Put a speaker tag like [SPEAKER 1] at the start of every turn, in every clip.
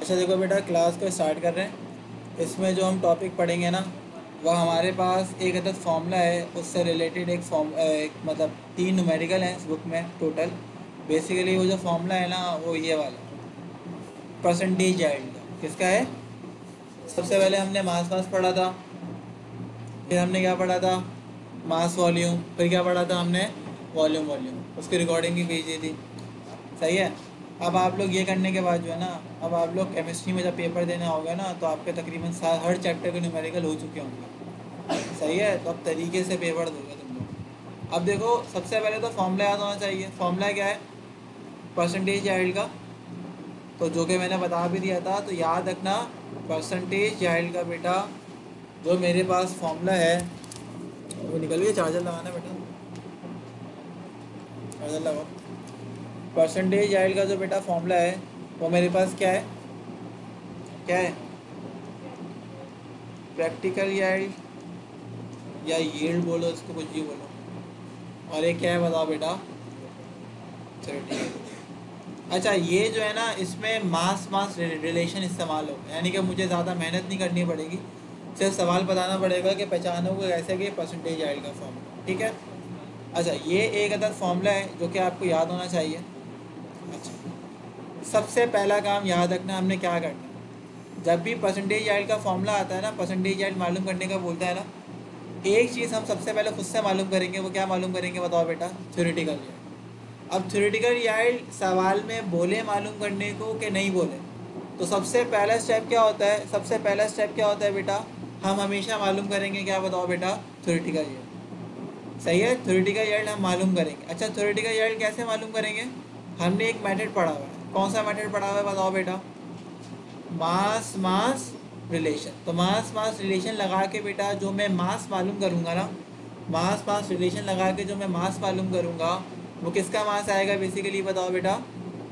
[SPEAKER 1] अच्छा देखो बेटा, क्लास को स्टार्ट कर रहे हैं। इसमें जो हम टॉपिक पढ़ेंगे ना, वह हमारे पास एक अदद फार्मूला है, उससे रिलेटेड एक मतलब 3 न्यूमेरिकल हैं इस बुक में टोटल। बेसिकली वो जो फार्मूला है ना, वो ये वाला परसेंटेज जाइल्ड का। किसका है? सबसे पहले हमने मास पढ़ा था, फिर हमने क्या पढ़ा था? Mass volume. फिर क्या पढ़ा था हमने? वॉल्यूम। उसकी रिकॉर्डिंग भी भेज दी थी। सही है। अब आप लोग ये करने के बाद जो है ना, अब आप लोग केमिस्ट्री में जब पेपर देने आओगे ना, तो आपके तकरीबन हर चैप्टर के न्यूमेरिकल हो चुके होंगे। सही है। तो अब तरीके से पेपर दोगे तुम लोग। अब देखो, सबसे पहले तो फॉर्मूला याद होना चाहिए। फॉर्मूला क्या है? परसेंटेज जाइल्ड का। तो जो कि मैंने बता भी दिया था, तो याद रखना। परसेंटेज जाइल्ड का बेटा, जो मेरे पास फॉर्मूला है, वो निकल गया। चार्जर लगाना बेटा, चार्जर लगाओ। परसेंटेज जाइल्ड का जो बेटा फॉर्मूला है, वो मेरे पास क्या है? क्या है? प्रैक्टिकल यील्ड या यील्ड बोलो, इसको कुछ भी बोलो। और ये क्या है बताओ बेटा? चलो ठीक है। अच्छा, ये जो है ना, इसमें मास मास रिलेशन इस्तेमाल होगा, यानी कि मुझे ज़्यादा मेहनत नहीं करनी पड़ेगी। सिर्फ सवाल बताना पड़ेगा कि पहचानो को कैसे कि परसेंटेज आएगा का फॉर्मूला। ठीक है। अच्छा, ये एक अदर फॉर्मूला है जो कि आपको याद होना चाहिए। अच्छा, सबसे पहला काम याद रखना, हमने क्या करना है। जब भी परसेंटेज आइल्ड का फॉर्मूला आता है ना, परसेंटेज आइल्ड मालूम करने का बोलता है ना, एक चीज़ हम सबसे पहले खुद से मालूम करेंगे। वो क्या मालूम करेंगे बताओ बेटा? Theoretical yield. अब थ्योरेटिकल यील्ड सवाल में बोले मालूम करने को कि नहीं बोले, तो सबसे पहला स्टेप क्या होता है? सबसे पहला स्टेप क्या होता है बेटा? हम हमेशा मालूम करेंगे क्या बताओ बेटा? Theoretical yield. सही है। थ्योरेटिकल यील्ड हम मालूम करेंगे। अच्छा, थ्योरेटिकल यील्ड कैसे मालूम करेंगे? हमने एक मेथड पढ़ा हुआ है। कौन सा मेथड पढ़ा हुआ है बताओ बेटा? मास मास रिलेशन। तो मास मास रिलेशन लगा के बेटा, जो मैं मास मालूम करूँगा ना, मास मास रिलेशन लगा के जो मैं मास मालूम करूँगा, वो किसका मास आएगा बेसिकली बताओ बेटा?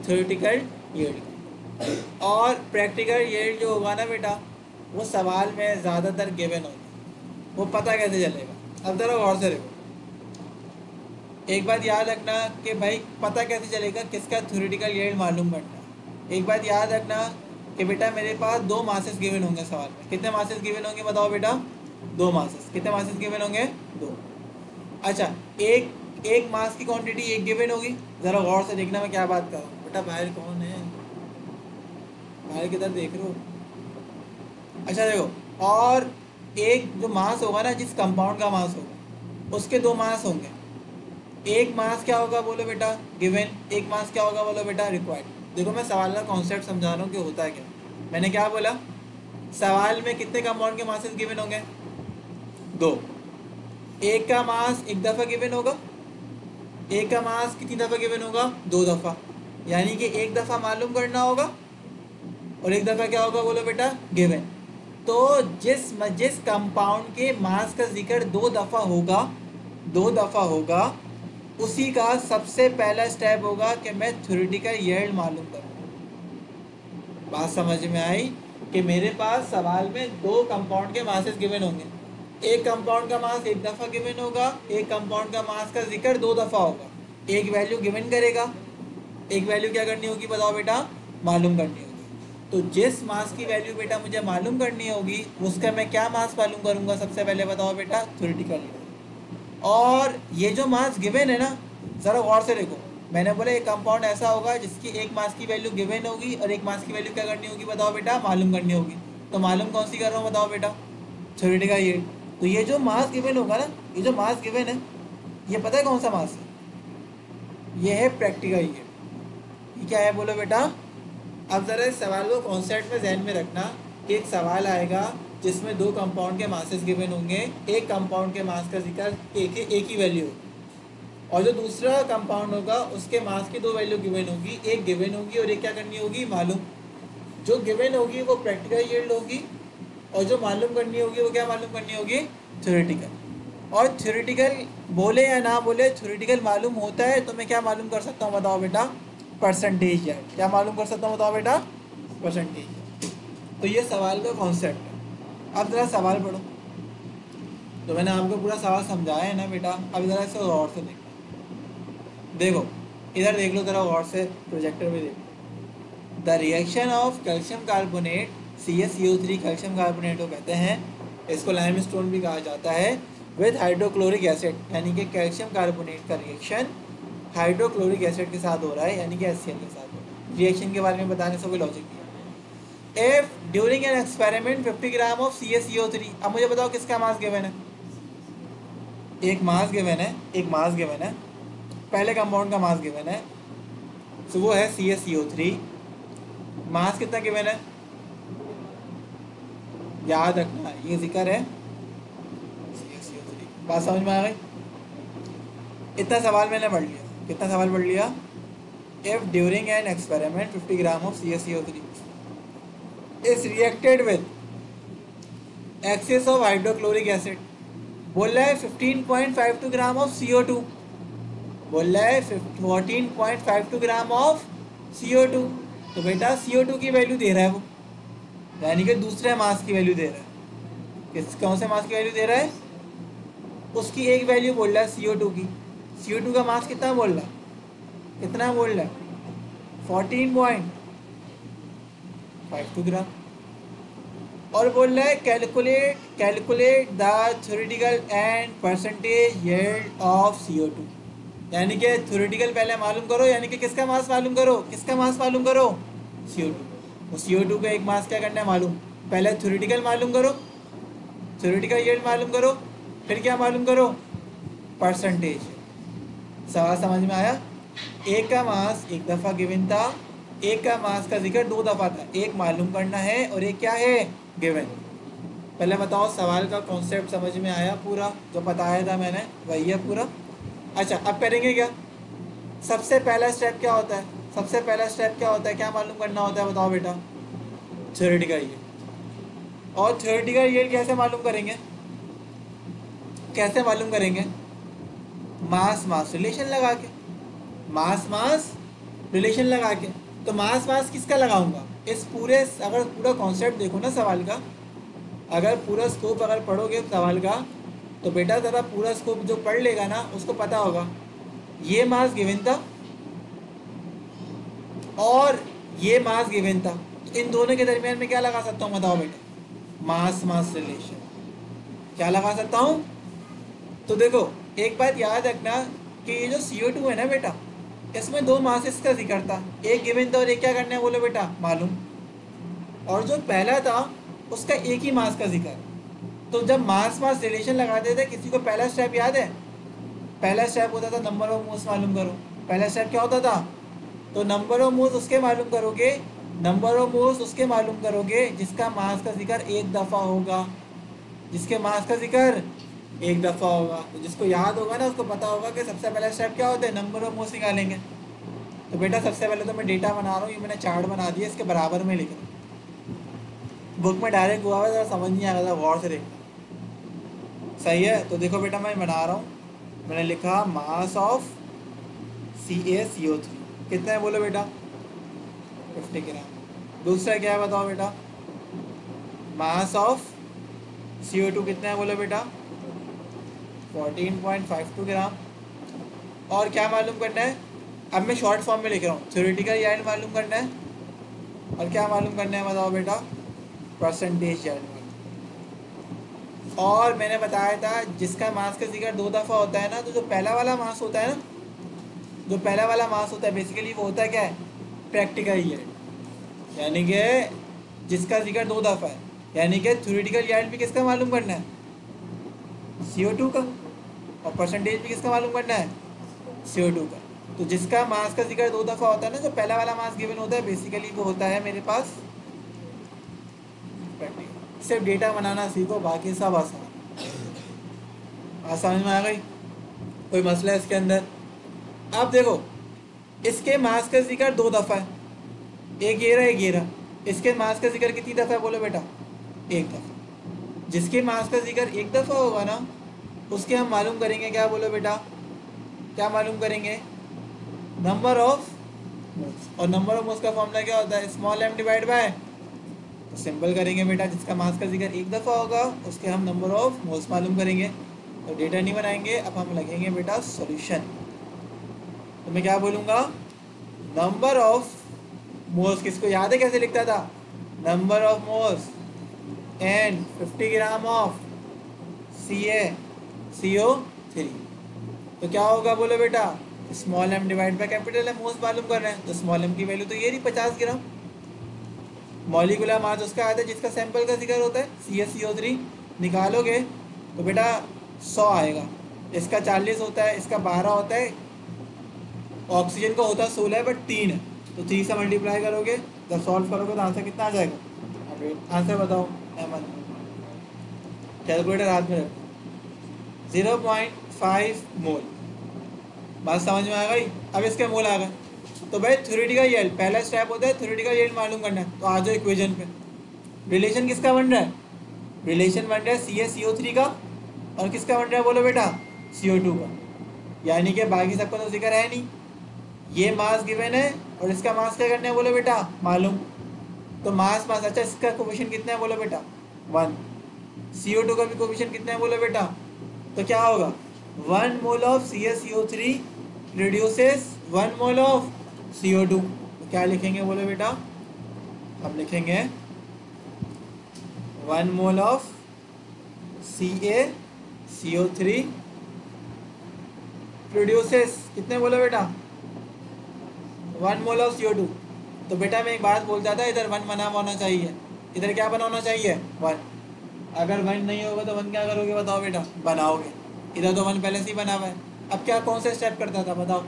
[SPEAKER 1] Theoretical yield. और प्रैक्टिकल यील्ड जो होगा ना बेटा, वो सवाल में ज़्यादातर गिवन होगा। वो पता कैसे चलेगा? अब ज़रा गौर से देखो। एक बात याद रखना कि भाई, पता कैसे चलेगा किसका थ्योरेटिकल यील्ड मालूम करना है। एक बात याद रखना कि बेटा, मेरे पास 2 मासेस गिवन होंगे सवाल में। कितने मासेस गिवन होंगे बताओ बेटा? 2 मासेस। कितने मासेस गिवन होंगे? 2। अच्छा, एक एक मास की क्वांटिटी एक गिवन होगी। ज़रा गौर से देखना मैं क्या बात कर रहा हूँ। बेटा बाहर कौन है? बाहर किधर देख रहे हो? अच्छा देखो, और एक जो मास होगा ना, जिस कंपाउंड का मास होगा, उसके 2 मास होंगे। एक मास क्या होगा बोलो बेटा? गिवन। एक मास क्या होगा बोलो बेटा? रिक्वायर्ड। देखो, मैं सवाल का कॉन्सेप्ट समझा रहा हूँ कि होता है क्या। मैंने क्या बोला? सवाल में कितने कंपाउंड के मासेस गिवन होंगे? 2। एक का मास एक दफ़ा गिवन होगा। एक का मास कितनी दफ़ा गिवन होगा? 2 दफ़ा। यानी कि एक दफ़ा मालूम करना होगा, और एक दफ़ा क्या होगा बोलो बेटा? गिवन। तो जिस जिस कंपाउंड के मास का जिक्र 2 दफ़ा होगा, 2 दफ़ा होगा, उसी का सबसे पहला स्टेप होगा कि मैं थ्योरेटिकल यील्ड मालूम करूँ। बात समझ में आई? कि मेरे पास सवाल में 2 कंपाउंड के मासेस गिवन होंगे। एक कंपाउंड का मास एक दफ़ा गिवन होगा, एक कंपाउंड का मास का जिक्र 2 दफ़ा होगा। एक वैल्यू गिवन करेगा, एक वैल्यू क्या करनी होगी बताओ बेटा? मालूम करनी होगी। तो जिस मास की वैल्यू बेटा मुझे मालूम करनी होगी, उसका मैं क्या मास मालूम करूँगा सबसे पहले बताओ बेटा? Theoretical yield. और ये जो मास गिवन है ना, ज़रा गौर से देखो। मैंने बोला एक कंपाउंड ऐसा होगा जिसकी एक मास की वैल्यू गिवन होगी, और एक मास की वैल्यू क्या करनी होगी बताओ बेटा? मालूम करनी होगी। तो मालूम कौन सी कर रहा हूँ बताओ बेटा? Theoretical yield. तो ये जो मास गिवन होगा ना, ये जो मास गिवन है, ये पता है कौन सा मास है? ये है प्रैक्टिकल यील्ड। ये क्या है बोलो बेटा? अब ज़रा इस सवाल को कॉन्सेप्ट में जहन में रखना कि एक सवाल आएगा जिसमें 2 कंपाउंड के मासेस गिवन होंगे। एक कंपाउंड के मास का जिक्र एक ही वैल्यू होगी, और जो दूसरा कंपाउंड होगा उसके मास की 2 वैल्यू गिवन होगी। एक गिवन होगी और एक क्या करनी होगी? मालूम। जो गिवन होगी वो प्रैक्टिकल यील्ड होगी, और जो मालूम करनी होगी वो क्या मालूम करनी होगी? थ्योरेटिकल। और थ्योरेटिकल बोले या ना बोले, थ्योरेटिकल मालूम होता है तो मैं क्या मालूम कर सकता हूँ बताओ बेटा? Percentage yield. क्या मालूम कर सकता हूँ बताओ बेटा? परसेंटेज। तो ये सवाल का कॉन्सेप्ट है। अब ज़रा सवाल पढ़ो। तो मैंने आपको पूरा सवाल समझाया है ना बेटा? अब ज़रा इसे गौर से देखो। देखो, इधर देख लो ज़रा गौर से, प्रोजेक्टर में देखो। The reaction of calcium carbonate CaCO3 calcium carbonate को कहते हैं, इसको लाइमस्टोन भी कहा जाता है, विद हाइड्रोक्लोरिक एसिड, यानी कि कैल्शियम कार्बोनेट का रिएक्शन हाइड्रोक्लोरिक एसिड के साथ हो रहा है, यानी कि HCl के साथ हो रहा है। रिएक्शन के बारे में बताने से कोई लॉजिक नहीं है। If during an experiment 50 gram of CaCO3, अब मुझे बताओ किसका मास गिवन है? एक मास गिवन है, एक मास गिवन है, पहले कंपाउंड का मास गिवन है, तो वो है CaCO3। मास कितना गिवन है? याद रखना, ये जिक्र है CaCO3। बात समझ में आ गई? इतना सवाल मैंने पढ़ लिया। कितना सवाल पढ़ लिया? If during an experiment 50 gram of CaCO3 is reacted with excess of hydrochloric acid, बोल रहा है 15.52 ग्राम ऑफ CO2, बोल रहा है 14.52 ग्राम ऑफ CO2, तो बेटा CO2 की वैल्यू दे रहा है वो, यानी कि दूसरे मास की वैल्यू दे रहा है। किस कौन से मास की वैल्यू दे रहा है? उसकी एक वैल्यू बोल रहा है CO2 की। CO2 का मास कितना बोल रहा है? कितना बोल रहा है? 14.52 ग्राम। और बोल रहा है calculate the theoretical and percentage yield of CO2, यानी कि थ्योरेटिकल पहले मालूम करो, यानी कि किसका मास मालूम करो, किसका मास मालूम करो? CO2। तो CO2 का एक मास क्या करना है मालूम, पहले थ्योरेटिकल मालूम करो, थ्योरेटिकल यील्ड मालूम करो, फिर क्या मालूम करो? परसेंटेज। सवाल समझ में आया? एक का मास एक दफ़ा गिवन था, एक का मास का जिक्र 2 दफ़ा था, एक मालूम करना है और एक क्या है? गिवन। पहले बताओ सवाल का कॉन्सेप्ट समझ में आया? पूरा जो बताया था मैंने वही है पूरा। अच्छा, अब करेंगे क्या? सबसे पहला स्टेप क्या होता है? सबसे पहला स्टेप क्या होता है? क्या मालूम करना होता है बताओ बेटा? Theoretical yield. और थ्योरेटिकल यील्ड कैसे मालूम करेंगे? कैसे मालूम करेंगे? मास मास रिलेशन लगा के, मास मास रिलेशन लगा के। तो मास मास किसका लगाऊंगा? इस पूरे, अगर पूरा कॉन्सेप्ट देखो ना सवाल का, अगर पूरा स्कोप अगर पढ़ोगे सवाल का, तो बेटा ज़रा पूरा स्कोप जो पढ़ लेगा ना उसको पता होगा ये मास गिवन था और ये मास गिवन था, तो इन दोनों के दरमियान में क्या लगा सकता हूँ बताओ बेटा? मास मास रिलेशन। क्या लगा सकता हूँ? तो देखो एक बात याद रखना कि ये जो CO2 है ना बेटा, इसमें 2 मासेस का जिक्र था, एक गिवन था और एक क्या करना है बोलो बेटा? मालूम। और जो पहला था उसका एक ही मास का जिक्र। तो जब मास मास रिलेशन लगाते थे, किसी को पहला स्टेप याद है? पहला स्टेप होता था नंबर ऑफ मोल्स मालूम करो। पहला स्टेप क्या होता था? तो नंबर ऑफ मोल्स उसके मालूम करोगे, नंबर ऑफ मोल्स उसके मालूम करोगे जिसका मास का जिक्र एक दफ़ा होगा, जिसके मास का जिक्र एक दफ़ा होगा। तो जिसको याद होगा ना उसको पता होगा कि सबसे पहला स्टेप क्या होता है? नंबर ऑफ मोल्स निकालेंगे। तो बेटा सबसे पहले तो मैं डेटा बना रहा हूँ, ये मैंने चार्ट बना दिया, इसके बराबर में लिख रहा हूँ। बुक में डायरेक्ट हुआ है, समझ नहीं आ रहा था, गौर से देखना। सही है? तो देखो बेटा मैं बना रहा हूँ, मैंने लिखा मास ऑफ CaCO3 कितना है बोलो बेटा? 50 ग्राम। दूसरा क्या है बताओ बेटा? मास ऑफ CO2 कितना है बोलो बेटा? 14.52 ग्राम। और क्या मालूम करना है? अब मैं शॉर्ट फॉर्म में लिख रहा हूँ, थ्योरेटिकल यील्ड मालूम करना है और क्या मालूम करना है बताओ बेटा? Percentage yield. और मैंने बताया था जिसका मास का जिक्र 2 दफ़ा होता है ना, तो जो पहला वाला मास होता है ना, जो पहला वाला मास होता है बेसिकली वो होता है क्या है? प्रैक्टिकल यील्ड, यानी कि जिसका जिक्र 2 दफ़ा है, यानी कि थ्योरेटिकल यील्ड भी किसका मालूम करना है? CO2 का। और परसेंटेज भी किसका मालूम करना है? CO2 का। तो जिसका मास का जिक्र 2 दफ़ा होता है ना, जो पहला वाला मास गिवन होता है बेसिकली वो होता है मेरे पास प्रैक्टिकल। सिर्फ डेटा बनाना सीखो, बाकी सब आसान। आसान में आ गई? कोई मसला है इसके अंदर? अब देखो इसके मास का जिक्र 2 दफ़ा है, एक ये रहा एक ये रहा। इसके मास का जिक्र कितनी दफ़ा है बोलो बेटा? एक दफ़ा। जिसके मास का जिक्र एक दफ़ा होगा ना उसके हम मालूम करेंगे क्या बोलो बेटा? क्या मालूम करेंगे? Number of moles. और नंबर ऑफ मोल्स का फॉर्मूला क्या होता है? Small m divide bye. तो सिंपल करेंगे बेटा, जिसका मास का जिक्र एक दफ़ा होगा उसके हम नंबर ऑफ मोल्स मालूम करेंगे। तो डेटा नहीं बनाएंगे, अब हम लगेंगे बेटा सॉल्यूशन। तो मैं क्या बोलूँगा? नंबर ऑफ मोल्स किसको याद है कैसे लिखता था? Number of moles and 50 gram of CaCO3। तो क्या होगा बोलो बेटा? Small M divide by capital M, moles मालूम कर रहे हैं तो स्मॉल एम की वैल्यू तो ये रही 50 ग्राम। मॉलिकुलर मास उसका आता है जिसका सैंपल का जिक्र होता है, CaCO3। निकालोगे तो बेटा 100 आएगा। इसका 40 होता है, इसका 12 होता है, ऑक्सीजन का होता है 16 है, बट 3 है। तो 3 से मल्टीप्लाई करोगे, जब सॉल्व करोगे तो आंसर कितना आ जाएगा? 100। आंसर बताओ अहमद, कैलकुलेटर हाथ में रखो। 0.5 मोल। बात समझ में आ गई? अब इसके मोल आ गए तो भाई थ्योरेटिकल यील्ड, पहला स्टेप होता है थ्योरेटिकल यील्ड मालूम करना है। तो आ जाओ इक्वेशन पे। रिलेशन किसका बन रहा है? रिलेशन बन रहा है CaCO3 का, और किसका बन रहा है बोलो बेटा? CO2 का। यानी कि बाकी सबका तो जिक्र है नहीं, ये मास गिवन है और इसका मास क्या करना है बोलो बेटा? मालूम। तो मास मास, अच्छा इसका कोफिशिएंट कितना है बोलो बेटा? 1। CO2 का भी कोफिशिएंट कितना है बोलो बेटा? तो क्या होगा? 1 mole of CaCO3 reduces 1 mole of CO2। तो क्या लिखेंगे बोलो बेटा? हम लिखेंगे 1 मोल ऑफ CaCO3 प्रोड्यूसेस कितने बोलो बेटा? 1 मोल ऑफ CO2। तो बेटा मैं एक बात बोलता था, इधर 1 बना होना चाहिए, इधर क्या बना होना चाहिए? 1। अगर 1 नहीं होगा तो 1 क्या करोगे बताओ बेटा? बनाओगे। इधर तो 1 पहले से ही बना हुआ है। अब क्या कौन सा स्टेप करता था बताओ?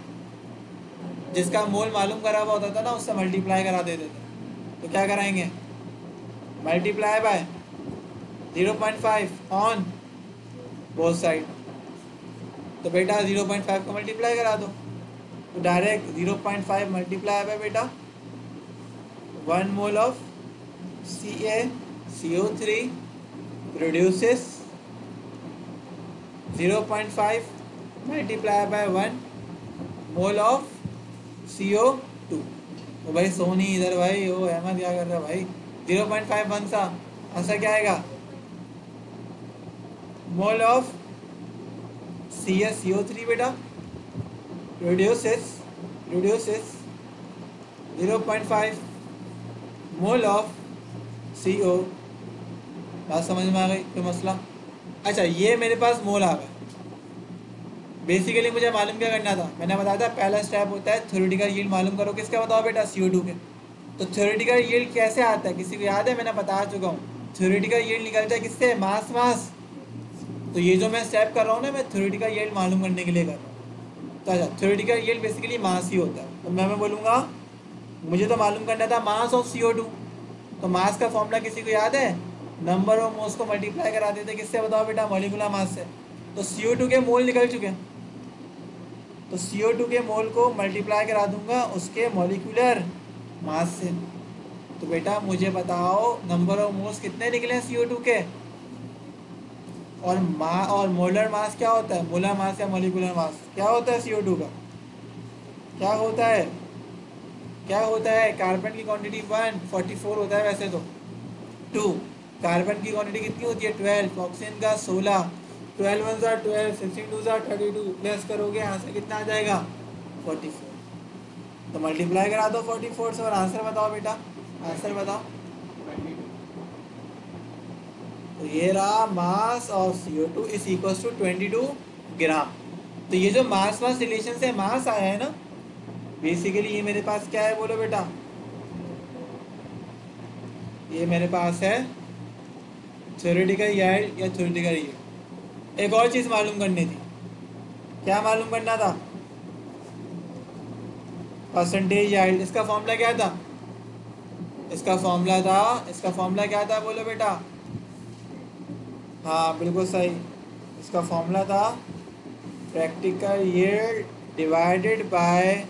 [SPEAKER 1] जिसका मोल मालूम करा हुआ होता था ना, उससे मल्टीप्लाई करा देते थे। तो क्या कराएंगे? Multiply by 0.5 on both side. तो बेटा 0.5 को मल्टीप्लाई करा दो, तो डायरेक्ट 0.5 मल्टीप्लाई बाय बेटा 1 mole of CaCO3 produces 0.5 multiply by 1 mole of CO2। तो भाई सोनी इधर भाई, ओ अहमद क्या कर रहा है भाई? 0.5 वन सा, आंसर क्या आएगा? मोल ऑफ CaCO3 बेटा प्रोड्यूसेस 0.5 मोल ऑफ CO। बात समझ में आ गई? कोई मसला? अच्छा ये मेरे पास मोल आ गए। बेसिकली मुझे मालूम क्या करना था? मैंने बताया था पहला स्टेप होता है थ्योरेटिकल यील्ड मालूम करो। किसका बताओ बेटा? CO2 के। तो थ्योरेटिकल यील्ड कैसे आता है किसी को याद है? मैंने बता चुका हूँ। थ्योरेटिकल यील्ड निकलता है किससे? मास मास। तो ये जो मैं स्टेप कर रहा हूँ ना, मैं थ्योरेटिकल यील्ड मालूम करने के लिए कर रहा हूँ। तो अच्छा थ्योरेटिकल यील्ड बेसिकली मास ही होता है। तो मैं बोलूँगा मुझे तो मालूम करना था मास ऑफ CO2। तो मास का फॉर्मूला किसी को याद है? नंबर ऑफ मोल्स को मल्टीप्लाई करा देते किससे बताओ बेटा? मॉलिक्यूलर मास से। तो CO2 के मोल निकल चुके हैं, तो CO2 के मोल को मल्टीप्लाई करा दूंगा उसके मॉलिक्यूलर मास से। तो बेटा मुझे बताओ नंबर ऑफ मोल्स कितने निकले हैं CO2 के? और मोलर मास क्या होता है? मोलर मास या मॉलिक्यूलर मास क्या होता है CO2 का? क्या होता है? क्या होता है? कार्बन की क्वांटिटी 144 होता है वैसे तो। 2 कार्बन की क्वांटिटी कितनी होती है? 12। ऑक्सीजन का 16। 12 वन ज़ा 12, 16 टू ज़ा 32। प्लस करोगे आंसर कितना आ जाएगा? 44। तो मल्टीप्लाई करा दो 44 से और आंसर बताओ बेटा, आंसर बताओ। तो ये रहा mass of CO2 is equal to 22 gram. तो ये जो मास मास रिलेशन से मास आया है ना, बेसिकली ये मेरे पास क्या है बोलो बेटा? ये मेरे पास है थ्योरेटिकल यील्ड या थ्योरेटिकल यील्ड। एक और चीज़ मालूम करनी थी। क्या मालूम करना था? Percentage yield. इसका फॉर्मूला क्या था? इसका फॉर्मूला क्या था बोलो बेटा? हाँ बिल्कुल सही। इसका फॉर्मूला था practical yield divided by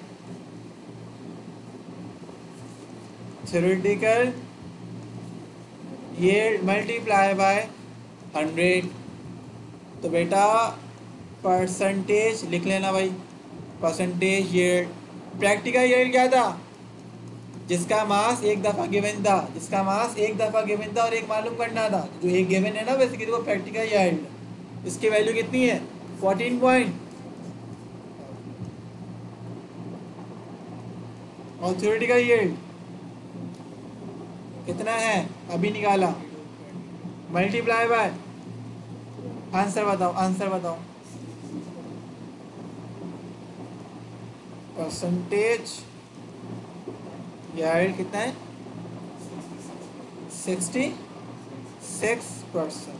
[SPEAKER 1] theoretical yield multiply by 100। तो बेटा परसेंटेज लिख लेना भाई, परसेंटेज यील्ड। प्रैक्टिकल यील्ड क्या था? जिसका मास एक दफ़ा गिवन था, जिसका मास एक दफ़ा गिवन था और एक मालूम करना था। जो एक गिवन है ना बेसिकली वो प्रैक्टिकल यील्ड। इसकी वैल्यू कितनी है? 14 पॉइंट। और थ्योरेटिकल यील्ड कितना है अभी निकाला, मल्टीप्लाई बाय, आंसर बताओ, आंसर बताओ। परसेंटेज यार्ड कितना है, 66%।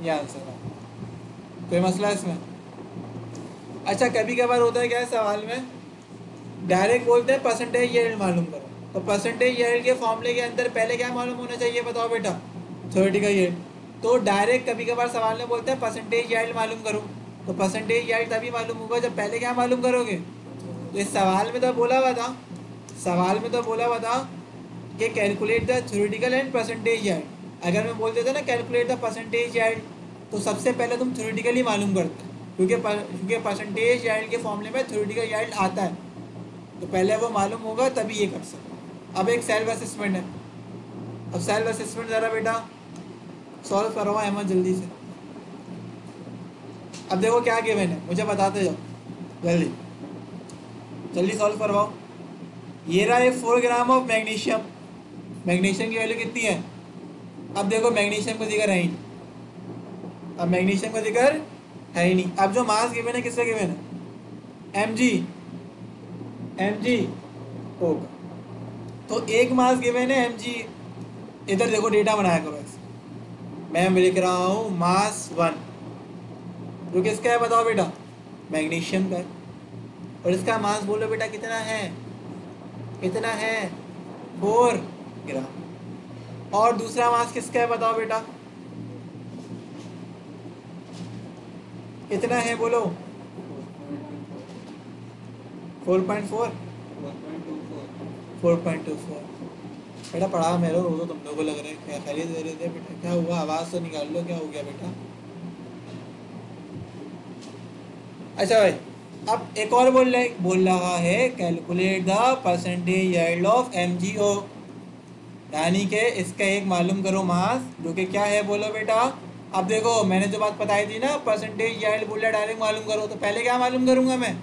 [SPEAKER 1] ये आंसर है। कोई मसला है इसमें? अच्छा कभी कभार होता है क्या है सवाल में, डायरेक्ट बोलते हैं परसेंटेज यील्ड मालूम करो, तो परसेंटेज यील्ड के फॉर्मूले के अंदर पहले क्या मालूम होना चाहिए बताओ बेटा, थ्योरेटिकल यील्ड। तो डायरेक्ट कभी कभार सवाल में बोलते हैं परसेंटेज यील्ड मालूम करो, तो परसेंटेज यील्ड तभी मालूम होगा जब पहले क्या मालूम करोगे। तो इस सवाल में तो बोला हुआ था, सवाल में तो बोला हुआ था कि calculate the theoretical and percentage yield. अगर मैं बोल देता ना कैलकुलेट द परसेंटेज यील्ड, तो सबसे पहले तुम थ्योरेटिकली मालूम करते, क्योंकि परसेंटेज यील्ड के फॉर्मूले में थ्योरेटिकल यील्ड आता है, तो पहले वो मालूम होगा तभी ये कर सकते। अब एक सेल्फ असेसमेंट है, अब सेल्फ असेसमेंट ज़रा बेटा सॉल्व करो अहमद जल्दी से। अब देखो क्या गिवन है, मुझे बताते जाओ जल्दी, जल्दी सॉल्व करवाओ। ये रहा एक 4 ग्राम ऑफ मैग्नीशियम, मैग्नीशियम की वैल्यू कितनी है। अब देखो मैग्नीशियम का जिक्र है ही नहीं, अब मैग्नीशियम का जिक्र है ही नहीं। अब जो मास गिवन है किसका गिवन है, mg होगा, तो एक मास गिवन है mg। इधर देखो डेटा बनाया करो ऐसे, मैं लिख रहा हूँ मास 1, जो किसका है बताओ बेटा, मैग्नीशियम का है, और इसका मास बोलो बेटा कितना है, कितना है 4 ग्राम। और दूसरा मास किसका है बताओ बेटा, कितना है बोलो, 4.4 4.24। बेटा पढ़ा मेरे वो तो तुम लोगों को लग रहा है क्या खैरियत दे रहे थे बेटा, क्या हुआ आवाज़ तो निकाल लो, क्या हो गया बेटा। अच्छा भाई अब एक और बोल रहा है calculate the percentage yield of MgO, यानी कि इसका एक मालूम करो मास, जो कि क्या है बोलो बेटा। अब देखो मैंने जो बात बताई थी ना, परसेंटेज यील्ड बोला डायरेक्ट मालूम करो, तो पहले क्या मालूम करूंगा मैं,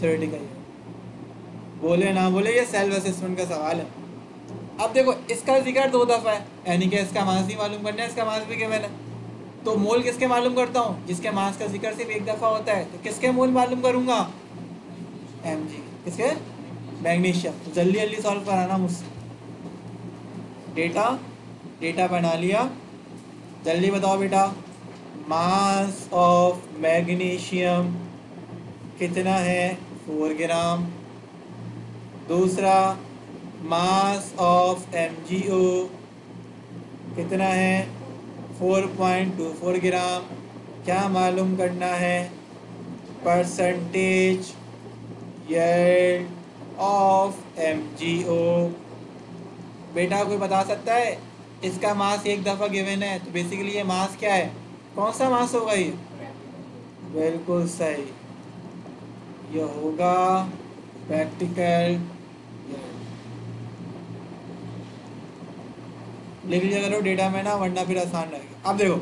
[SPEAKER 1] थ्योरेटिकल। बोले ना बोले ये सेल्फ असेसमेंट का सवाल है। अब देखो इसका जिक्र 2 दफ़ा है, यानी कि इसका मास भी मालूम करना है, इसका मास भी गिवन है। तो मोल किसके मालूम करता हूँ, जिसके मास का जिक्र सिर्फ एक दफ़ा होता है, तो किसके मोल मालूम करूँगा, mg, किसके, मैग्नीशियम। तो जल्दी जल्दी सॉल्व कराना मुझसे, डेटा बना लिया, जल्दी बताओ बेटा। मास ऑफ मैग्नीशियम कितना है 4 ग्राम, दूसरा मास ऑफ MgO कितना है 4.24 ग्राम। क्या मालूम करना है, परसेंटेज यील्ड ऑफ MgO। बेटा कोई बता सकता है, इसका मास एक दफ़ा गिवन है, तो बेसिकली ये मास क्या है, कौन सा मास होगा ये, बिल्कुल सही, ये होगा प्रैक्टिकल। लिख लिया करो डेटा में ना, वरना फिर आसान रहेगा। अब देखो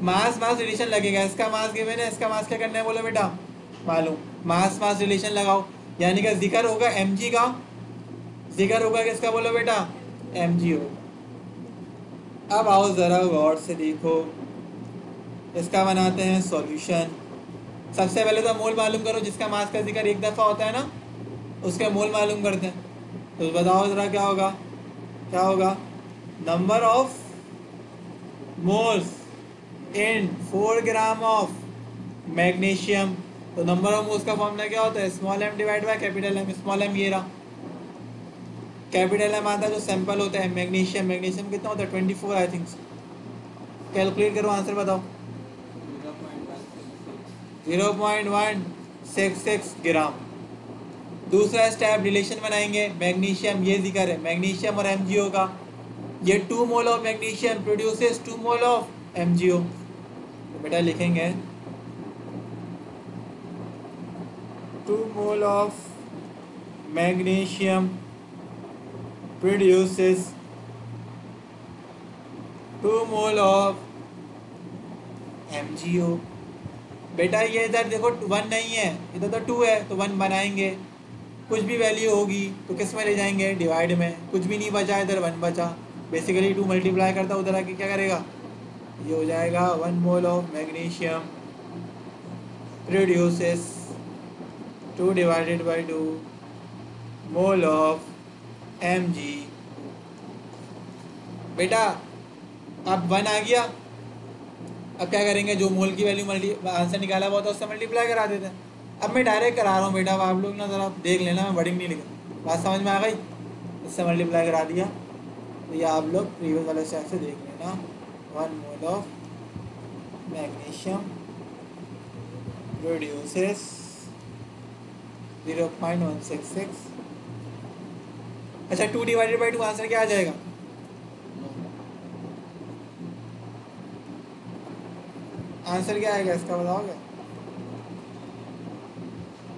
[SPEAKER 1] मास रिलेशन लगेगा, इसका मास गिवन है, इसका मास क्या करना है बोलो बेटा, मालूम, मास रिलेशन लगाओ, यानी कि जिक्र होगा mg का, जिक्र होगा किसका बोलो बेटा, mg हो। अब आओ ज़रा गौर से देखो, इसका बनाते हैं सॉल्यूशन। सबसे पहले तो मोल मालूम करो, जिसका मास का जिक्र एक दफ़ा होता है ना, उसके मोल मालूम करते हैं। तो बताओ ज़रा क्या होगा, क्या होगा, number of moles in 4 gram of magnesium. तो नंबर ऑफ मोल्स का फॉर्मूला क्या होता है, small m divide by capital M। Small m ये रहा, कैपिटल M आता है जो सैंपल होता है मैग्नीशियम, मैग्नीशियम कितना होता है 24 आई थिंक। कैलकुलेट करो, आंसर बताओ, 0.166 ग्राम। दूसरा स्टेप रिलेशन बनाएंगे, मैग्नीशियम ये जिक्र है मैग्नीशियम और MgO का, ये 2 mole of magnesium produces 2 mole of MgO। तो बेटा लिखेंगे 2 mole of magnesium produces 2 mole of MgO। बेटा ये इधर देखो 1 नहीं है, इधर तो 2 है, तो 1 बनाएंगे, कुछ भी वैल्यू होगी तो किस में ले जाएंगे, डिवाइड में। कुछ भी नहीं बचा, इधर 1 बचा, बेसिकली 2 मल्टीप्लाई करता उधर आके क्या करेगा, ये हो जाएगा 1 mole of magnesium produces 2 divided by 2 mole of Mg। बेटा अब 1 आ गया, अब क्या करेंगे, जो मोल की वैल्यू आंसर निकाला हुआ था उससे मल्टीप्लाई करा देते हैं। अब मैं डायरेक्ट करा रहा हूँ बेटा, अब आप लोग ना ज़रा देख लेना, मैं वर्डिंग नहीं लिखा, बात समझ में आ गई। इससे मल्टीप्लाई करा दिया तो ये आप लोग प्रीवियस वाले स्टेप से देख लेना। 1 मोल ऑफ मैग्नीशियम प्रोड्यूसेस 0.166। अच्छा 2 डिवाइडेड बाई 2 आंसर क्या आ जाएगा, आंसर क्या आएगा इसका बताओगे,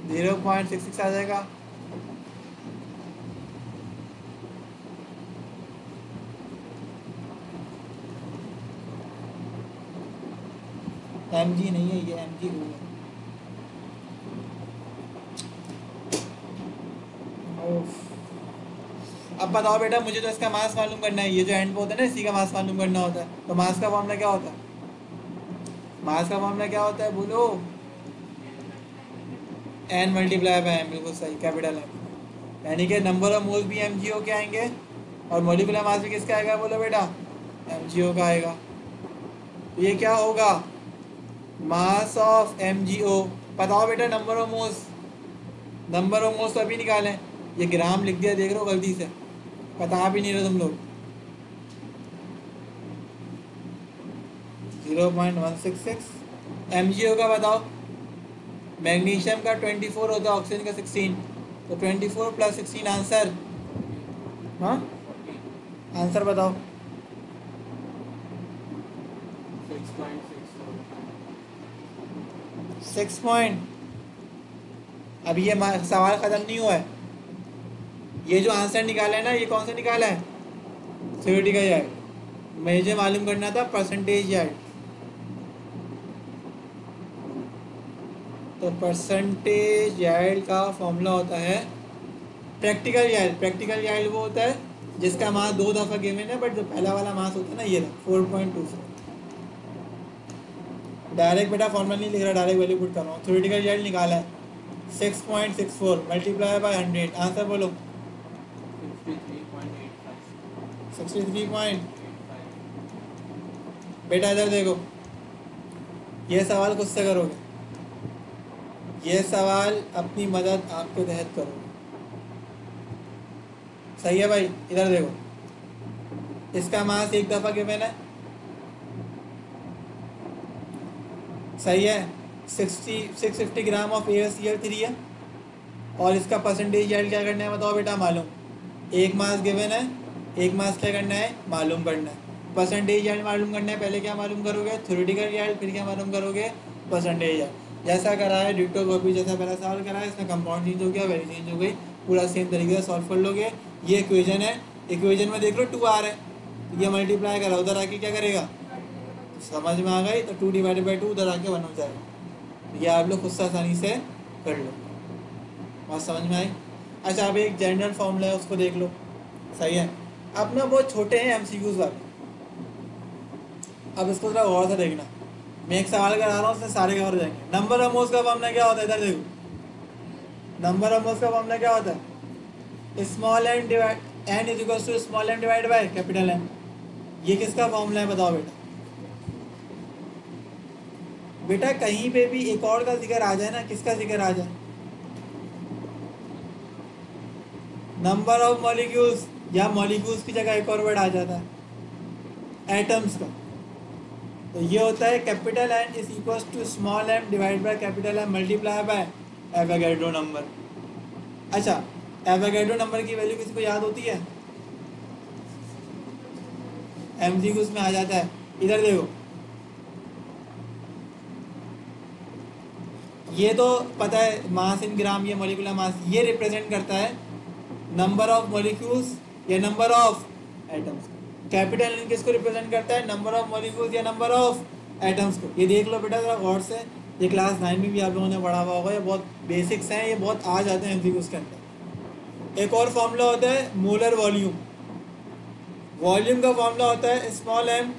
[SPEAKER 1] 0.66 आ जाएगा। Mg नहीं है, ये Mg है। अब बताओ बेटा, मुझे तो इसका मास मालूम करना है, ये जो एंड पे होता है ना इसी का मास मालूम करना होता है। तो मास का फॉर्मूला क्या होता है, मास का फॉर्मूला क्या होता है बोलो, n मल्टीप्लाई बाय m, बिल्कुल सही, कैपिटल M। यानी कि नंबर ऑफ मोल्स भी MgO के आएंगे और मॉलिक्यूलर मास भी किसका आएगा बोलो बेटा, MgO का आएगा। तो ये क्या होगा, मास ऑफ MgO। बताओ बेटा number of moles, number of moles तो अभी निकालें, ये ग्राम लिख दिया देख रहे हो गलती से, पता भी नहीं रहे तुम लोग। 0.166 MgO का बताओ, मैग्नीशियम का 24 होता है, ऑक्सीजन का 16, तो 24 + 16 आंसर, हाँ आंसर बताओ। 6 पॉइंट। अब ये सवाल ख़त्म नहीं हुआ है, ये जो आंसर निकाला है ना, ये कौन सा निकाला है, थ्योरेटिकल यार्ड। मुझे मालूम करना था परसेंटेज यार्ड, तो परसेंटेज यार्ड का फॉर्मूला होता है प्रैक्टिकल यार्ड। प्रैक्टिकल यार्ड वो होता है जिसका मास 2 दफ़ा गिवन है, बट जो पहला वाला मास होता है ना, ये 4.24। डायरेक्ट बेटा फॉर्मूला नहीं लिख रहा, डायरेक्ट वैल्यू पुट कर रहा हूँ। थ्योरेटिकल यार्ड निकाला है 6.64 मल्टीप्लाई बाय 100, आंसर बोलो 63 बेटा इधर देखो, ये सवाल खुद से करोगे, ये सवाल अपनी मदद आपके तहत करोगे, सही है भाई। इधर देखो, इसका मास 1 दफ़ा गिवन है, सही है, 650 ग्राम ऑफ AlCl3 है, और इसका परसेंटेज यार्ड क्या करना है बताओ बेटा, मालूम। एक मास गिवन है, एक मास क्या करना है मालूम करना है, परसेंटेज यार्ड मालूम करना है। पहले क्या मालूम करोगे, थ्योरेटिकल यार्ड, फिर क्या मालूम करोगे, परसेंटेज यार्ड। जैसा करा है डिट्टो कॉपी, जैसा पहला सवाल करा है, इसमें कंपाउंड चेंज हो गया, वैल्यू चेंज हो गई, पूरा सेम तरीके से सॉल्व कर लोगे। ये इक्वेशन है, इक्वेशन में देख लो 2 आ रहा है, ये मल्टीप्लाई करा, उधर आके क्या करेगा, समझ में आ गई, तो 2 डिवाइडेड बाई 2 उधर आके 1 हो जाएगा। ये आप लोग खुद से आसानी से कर लो, बात समझ में आई। अच्छा अब एक जनरल फॉर्मूला है उसको देख लो, सही है। अब ना बहुत छोटे हैं MCQs वाले, अब इसको थोड़ा गौर से देखना। मैं एक सवाल करा रहा हूँ, उसमें सारे कवर हो जाएंगे। नंबर ऑफ मोल्स का फॉर्मूला क्या होता है, इधर देखो, नंबर ऑफ मोल्स का फॉर्मूला क्या होता है, small M divide n is to small m divide by capital M। ये किसका फॉर्मूला है बताओ बेटा। बेटा कहीं पे भी एक और का जिक्र आ जाए ना, किसका जिक्र आ जाए, नंबर ऑफ मॉलिक्यूल्स, या मॉलिक्यूल्स की जगह एक और वर्ड आ जाता है एटम्स का, तो ये होता है capital N is equals to small m divide by capital M multiply by Avogadro number. अच्छा एवोगैड्रो नंबर की वैल्यू किसी को याद होती है, MCQs में आ जाता है। इधर देखो, ये तो पता है मास इन ग्राम, ये मॉलिक्यूलर मास, ये रिप्रेजेंट करता है नंबर ऑफ मॉलिक्यूल्स या number of atoms. Capital N किसको रिप्रेजेंट करता है, नंबर ऑफ मॉलिक्यूल्स या नंबर ऑफ एटम्स को। ये देख लो बेटा जरा गौर से, ये क्लास 9 में भी आप लोगों ने पढ़ा हुआ होगा, ये बहुत बेसिक्स हैं, ये बहुत आ जाते हैं MCQs के अंदर। एक और फॉर्मूला होता है मोलर वॉल्यूम। वॉल्यूम का फॉर्मूला होता है small M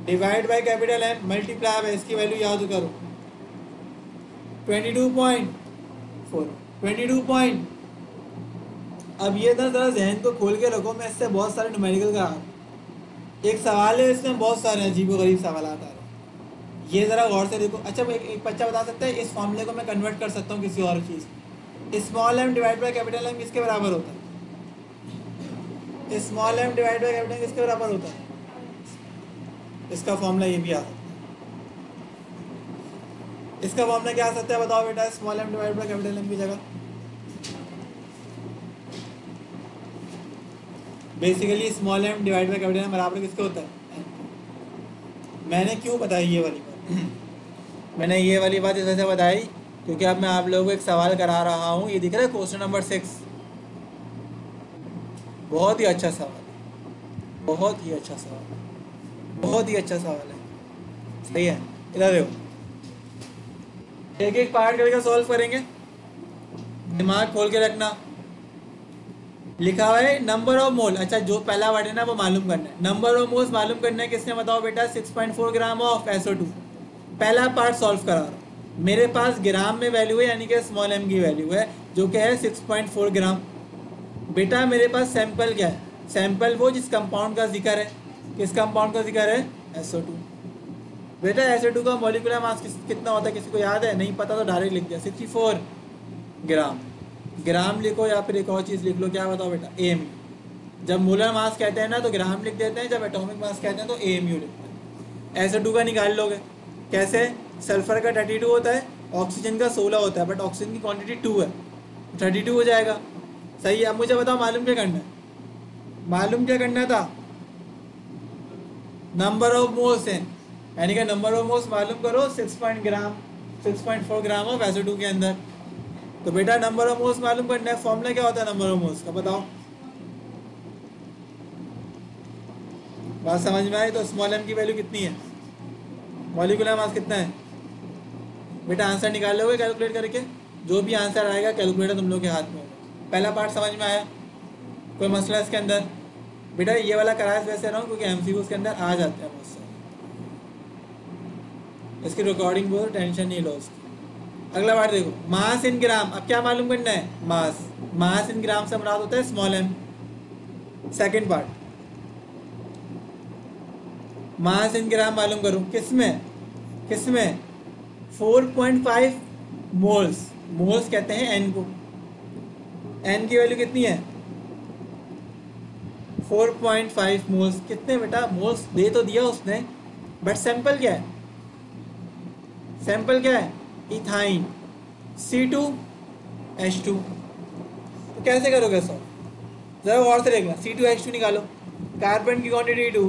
[SPEAKER 1] divide by capital M multiply by, इसकी वैल्यू याद करो 22.4 22 अब ये ना ज़रा जहन को खोल के रखो, मैं इससे बहुत सारे न्यूमेरिकल का एक सवाल है, इसमें बहुत सारे अजीबोगरीब सवाल आ रहे हैं, ये ज़रा गौर से देखो। अच्छा एक बच्चा बता सकता है इस फॉर्मूले को मैं कन्वर्ट कर सकता हूँ किसी और चीज़, small M divide by capital M किसके बराबर होता है? Small M divide by capital M किसके बराबर होता है? इसका फॉर्मूला ये भी आ सकता है। इसका फॉर्मूला क्या आ सकता है बताओ बेटा, small M divide by capital M की जगह? Basically small M divide by capital M बराबर किसके होता है? मैंने क्यों बताई ये वाली बात? मैंने ये वाली बात इस वजह से बताई क्योंकि अब मैं आप लोगों को एक सवाल करा रहा हूँ, ये दिख रहा है क्वेश्चन नंबर 6, बहुत ही अच्छा सवाल है, बहुत ही अच्छा सवाल है, बहुत ही अच्छा सवाल है, सही है। इधर देखो, एक एक पार्ट करके सॉल्व करेंगे, दिमाग खोल के रखना। लिखा हुआ है नंबर ऑफ मोल, अच्छा जो पहला वर्ड है ना वो मालूम करना है, नंबर ऑफ मोल्स मालूम करना है किसने बताओ बेटा? 6.4 ग्राम ऑफ SO2। पहला पार्ट सॉल्व करा रहा हूँ, मेरे पास ग्राम में वैल्यू है यानी कि स्मॉल एम की वैल्यू है जो कि है 6.4 ग्राम। बेटा मेरे पास सैंपल क्या है? सैंपल वो जिस कंपाउंड का जिक्र है, किस कंपाउंड का जिक्र है? SO2। बेटा SO2 का मॉलिक्यूलर मास कितना होता है किसी को याद है? नहीं पता तो डायरेक्ट लिख दिया 64 ग्राम। ग्राम लिखो या फिर एक और चीज़ लिख लो, क्या बताओ बेटा? AMU। जब मोलर मास कहते हैं ना तो ग्राम लिख देते हैं, जब एटॉमिक मास कहते हैं तो AMU लिखते हैं। SO2 का निकाल लोगे कैसे? सल्फर का 32 होता है, ऑक्सीजन का 16 होता है, बट ऑक्सीजन की क्वांटिटी 2 है, 32 हो जाएगा। सही है। अब मुझे बताओ मालूम क्या करना है? मालूम क्या करना था? नंबर ऑफ मोल्स है, यानी कि नंबर ऑफ मोल्स मालूम करो 6.4 ग्राम ऑफ SO2 के अंदर। तो बेटा नंबर ऑफ मोल्स मालूम करना है, फॉर्मूला क्या होता है नंबर ऑफ मोल्स का बताओ? बात समझ में आई? तो स्मॉल एम की वैल्यू कितनी है? मॉलिक्यूलर मास कितना है? बेटा आंसर निकाल लोगे कैलकुलेट करके, जो भी आंसर आएगा कैलकुलेटर तुम लोग के हाथ में होगा। पहला पार्ट समझ में आया? कोई मसला इसके अंदर? बेटा ये वाला कराया वैसे रहा हूँ क्योंकि MCQ उसके अंदर आ जाते हैं बहुत सारे, इसकी रिकॉर्डिंग बहुत टेंशन नहीं लो उसकी। अगला पार्ट देखो, मास इन ग्राम। अब क्या मालूम करना है? मास। मास इन ग्राम से मुराद होता है स्मॉल एम। सेकंड पार्ट, मास इन ग्राम मालूम करो किसमें? किसमें? 4.5 मोल्स। मोल्स कहते हैं एन को। एन की वैल्यू कितनी है? 4.5 मोल्स। कितने बेटा? मोल्स दे तो दिया उसने, बट सैंपल क्या है? सैंपल क्या है? Ethyne C2H2। तो कैसे करोगे सर? जरा और से देखना, C2H2 निकालो, कार्बन की क्वांटिटी 2,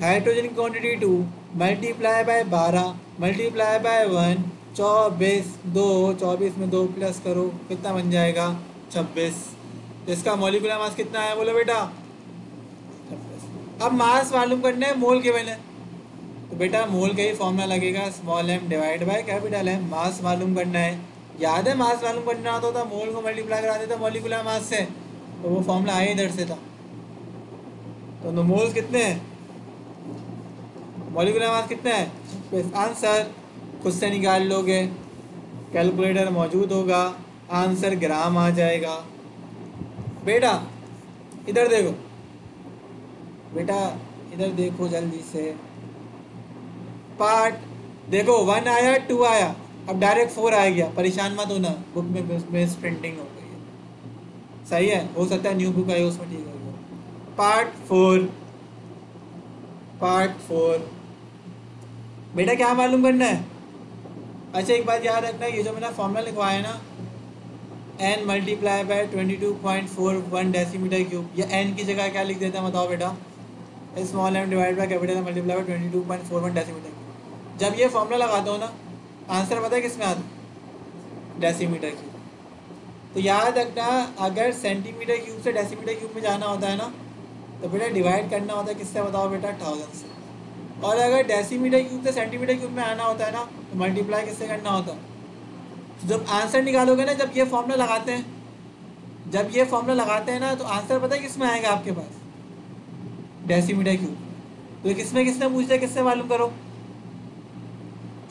[SPEAKER 1] हाइड्रोजन की quantity 2, multiply by 12 multiply by 1, 24, 2, 24 में 2 प्लस करो कितना बन जाएगा? 26। तो इसका मॉलिक्यूलर मास कितना है बोलो बेटा? 26। अब मास मालूम करना है, मोल के मैंने, तो बेटा मोल का ही फॉर्मूला लगेगा small M divide by capital M. Mass मालूम करना है, याद है? मास मालूम करना होता था मोल को मल्टीप्लाई करा देता मॉलिक्यूलर मास से, तो वो फॉर्मूला आया इधर से था। तो मोल्स कितने हैं? मॉलिक्यूलर मास कितना है? आंसर खुद से निकाल लोगे, कैलकुलेटर मौजूद होगा, आंसर ग्राम आ जाएगा। बेटा इधर देखो, बेटा इधर देखो जल्दी से, पार्ट देखो 1 आया 2 आया, अब डायरेक्ट 4 आ गया, परेशान मत होना, बुक में मिस प्रिंटिंग हो गई है। सही है, हो सकता है न्यू बुक आई उसमें ठीक हो गया। पार्ट 4 बेटा क्या मालूम करना है? अच्छा एक बात याद रखना, ये जो मैंने फॉर्मूला लिखवाया है ना, n multiply by 22.41 decimetre cube, या n की जगह क्या लिख देते हैं बताओ बेटा? Small M divide by capital M multiply by 22.41 decimetre cube. जब ये फॉर्मूला लगाते हो ना, आंसर पता है किस में आता? Decimetre cube. तो याद रखना, अगर सेंटीमीटर क्यूब से डेसीमीटर क्यूब में जाना होता है ना, तो बेटा डिवाइड करना होता है किससे बताओ बेटा? 1000 से। और अगर डेसीमीटर क्यूब से सेंटीमीटर क्यूब में आना होता है ना, तो मल्टीप्लाई किससे करना होता है? तो जब आंसर निकालोगे ना, जब ये फॉर्मूला लगाते हैं जब ये फॉर्मूला लगाते हैं ना तो आंसर पता है किसमें आएगा आपके पास, डेसीमीटर क्यूब। तो किसमें किसने पूछा, किससे मालूम करो,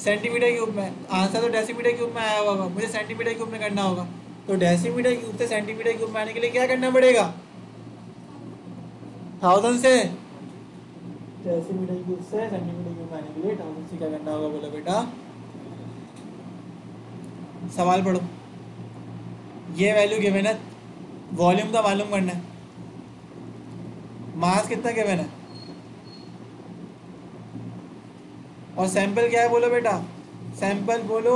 [SPEAKER 1] सेंटीमीटर क्यूब में। आंसर तो डेसीमीटर क्यूब में आया होगा, मुझे सेंटीमीटर क्यूब में करना होगा। तो डेसीमीटर क्यूब से सेंटीमीटर क्यूब में आने के लिए क्या करना पड़ेगा, 1000 से डेसीमीटर क्यूब से सेंटीमीटर क्यूब में आने के लिए 1000 से क्या करना होगा, बोलो बेटा, सवाल पढ़ो। ये वैल्यू गिवन है, वॉल्यूम का मालूम करना है, मास कितना गिवन है, और सैंपल क्या है बोलो बेटा, सैंपल बोलो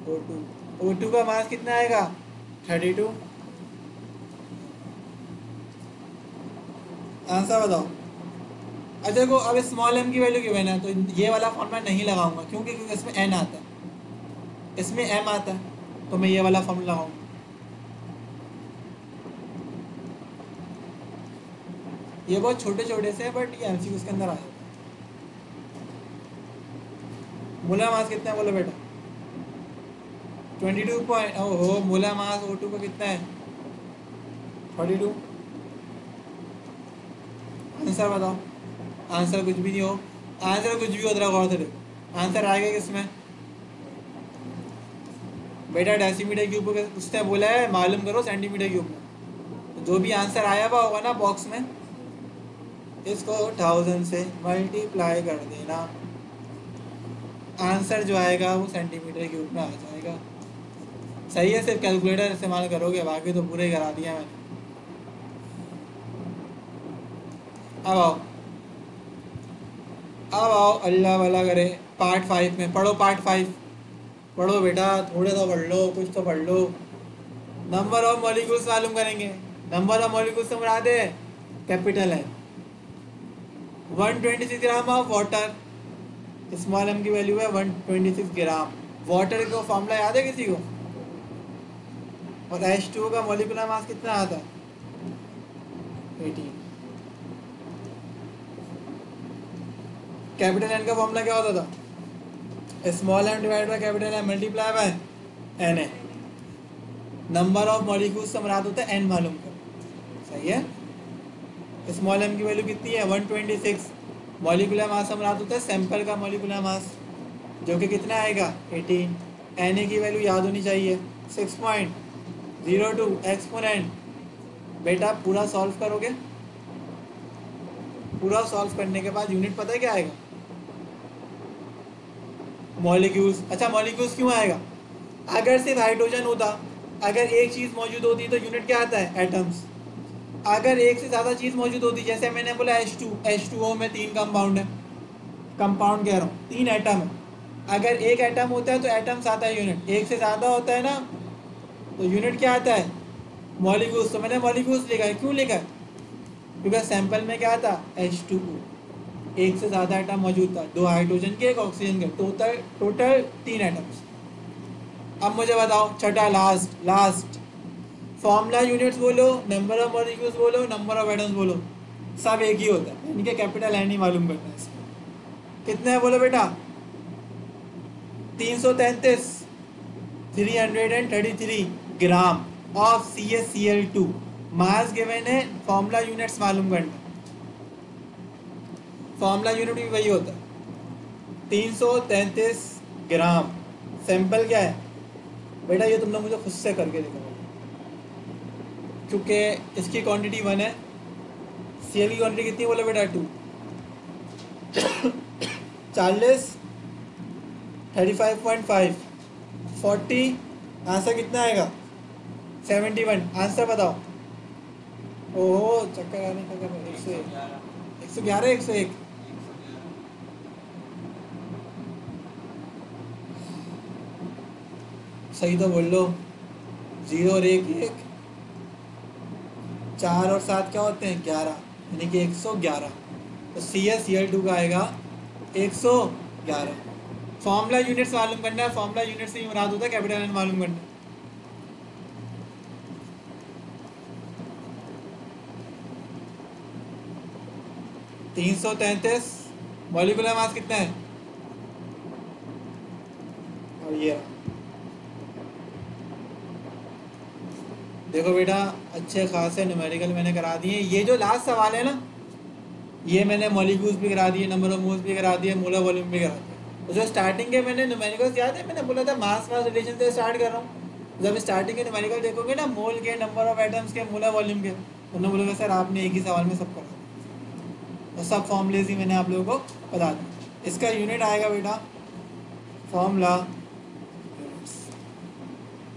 [SPEAKER 1] O2। O2 का मास कितना आएगा, 32। आंसर बताओ। अच्छा देखो, अब स्मॉल m की वैल्यू गिवन है तो ये वाला फॉर्मूला नहीं लगाऊंगा, क्योंकि इसमें n आता है, इसमें m आता है, तो मैं ये वाला फॉर्मूला लगाऊंगा। ये बहुत छोटे छोटे से हैं, बट ये एमसीक्यू के अंदर आ जाता है। मोलर मास कितना है बोलो बेटा, 22 पॉइंट, ओहो, मोलर मास O2 का कितना है, 42। आंसर बताओ। आंसर कुछ भी नहीं हो, आंसर कुछ भी होता रहा, गौर से आंसर आएगा किसमें बेटा, डेसीमीटर क्यूब को उसने बोला है मालूम करो सेंटीमीटर क्यूब में। तो जो भी आंसर आया हुआ होगा ना बॉक्स में, इसको 1000 से मल्टीप्लाई कर देना, आंसर जो आएगा वो सेंटीमीटर क्यूब में आ जाएगा। सही है, सिर्फ कैलकुलेटर इस्तेमाल करोगे, बाकी तो पूरे करा दिया मैंने। अब आओ अल्लाह वाला करे, पार्ट 5 में पढ़ो, पार्ट 5 पढ़ो बेटा, थोड़े तो पढ़ लो, कुछ तो पढ़ लो। नंबर ऑफ मॉलिक्यूल्स मालूम करेंगे। नंबर ऑफ मॉलिक्यूल्स से मुराद है कैपिटल है 126 gram of water, small m की वैल्यू है 126 ग्राम। वाटर का फॉर्मूला याद है किसी को, और H2O का मॉलिक्यूलर मास कितना आता है, 18। कैपिटल N का फॉर्मूला क्या होता था, small m divide by capital M multiply bye Na। Number of molecules से मुराद होता है n मालूम करो, सही है। स्मॉल m की वैल्यू कितनी है 126, मॉलिक्यूलर मास से मुराद होता है सैंपल का मॉलिक्यूलर मास, जो कि कितना आएगा 18। Na की वैल्यू याद होनी चाहिए 6.02 एक्सपोनेंट। बेटा पूरा सॉल्व करोगे, पूरा सॉल्व करने के बाद यूनिट पता है क्या आएगा, मॉलिक्यूल्स। अच्छा मॉलिक्यूल्स क्यों आएगा, अगर सिर्फ हाइड्रोजन होता, अगर एक चीज़ मौजूद होती तो यूनिट क्या आता है, एटम्स। अगर एक से ज़्यादा चीज़ मौजूद होती, जैसे मैंने बोला H2O में 3 कंपाउंड है, कंपाउंड कह रहा हूँ, 3 एटम है। अगर एक एटम होता है तो एटम्स आता है यूनिट, एक से ज़्यादा होता है ना तो यूनिट क्या आता है, मॉलिक्यूल्स। तो मैंने मॉलिक्यूल्स लिखा है, क्यों लिखा है, क्योंकि सैंपल में क्या था H2O, एक से ज़्यादा एटम मौजूद था, 2 हाइड्रोजन के 1 ऑक्सीजन के, टोटल 3 एटम्स। अब मुझे बताओ छठा, लास्ट फॉर्मूला, यूनिट्स बोलो, नंबर ऑफ मॉलिक्यूल्स बोलो, नंबर ऑफ एटम्स बोलो, सब एक ही होता है, इनके कैपिटल एन ही मालूम करना है इसमें। कितने है बोलो बेटा, 333, 333 gram of CaCl2। Mass given है, फॉर्मूला यूनिट्स मालूम करना, फॉर्मूला यूनिट भी वही होता है 333 ग्राम। सैंपल क्या है बेटा, ये तुमने मुझे खुद से करके दिखाओ, क्योंकि इसकी क्वांटिटी 1 है, Cl की क्वांटिटी कितनी बोले बेटा 2। 40, 35.5, 40, आंसर कितना आएगा 71। आंसर बताओ। ओहो चक्कर आने का, 111, 101। सही तो बोल लो, 0 और 1 1, 4 और 7 क्या होते हैं 11, यानी कि 111। तो CaCl2 का आएगा 111। फॉर्मूला यूनिट्स मालूम करना है, फॉर्मूला यूनिट से ही मुराद होता है कैपिटल एन मालूम करना है। तीन 333, मॉलिक्यूलर मास कितना है, और ये देखो बेटा, अच्छे खासे न्यूमेरिकल मैंने करा दिए। ये जो लास्ट सवाल है ना, ये मैंने मॉलिक्यूल्स भी करा दिए, नंबर ऑफ मोल्स भी करा दिए, मोलर वॉल्यूम भी करा दिया। तो जो स्टार्टिंग के मैंने न्यूमेरिकल्स याद है, मैंने बोला था मास मास रिलेशन से स्टार्ट कर रहा हूँ। जब स्टार्टिंग के न्यूमेरिकल देखोगे ना, मोल के, नंबर ऑफ एटम्स के, मोलर वॉल्यूम के, तो उन्होंने बोलेगा सर आपने एक ही सवाल में सब करा दिया। तो सब फॉर्मूलेज ही मैंने आप लोगों को बता दिया। इसका यूनिट आएगा बेटा फॉर्मूला।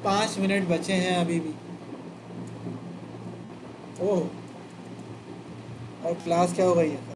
[SPEAKER 1] 5 मिनट बचे हैं अभी भी। ओह, और क्लास क्या हो गई है?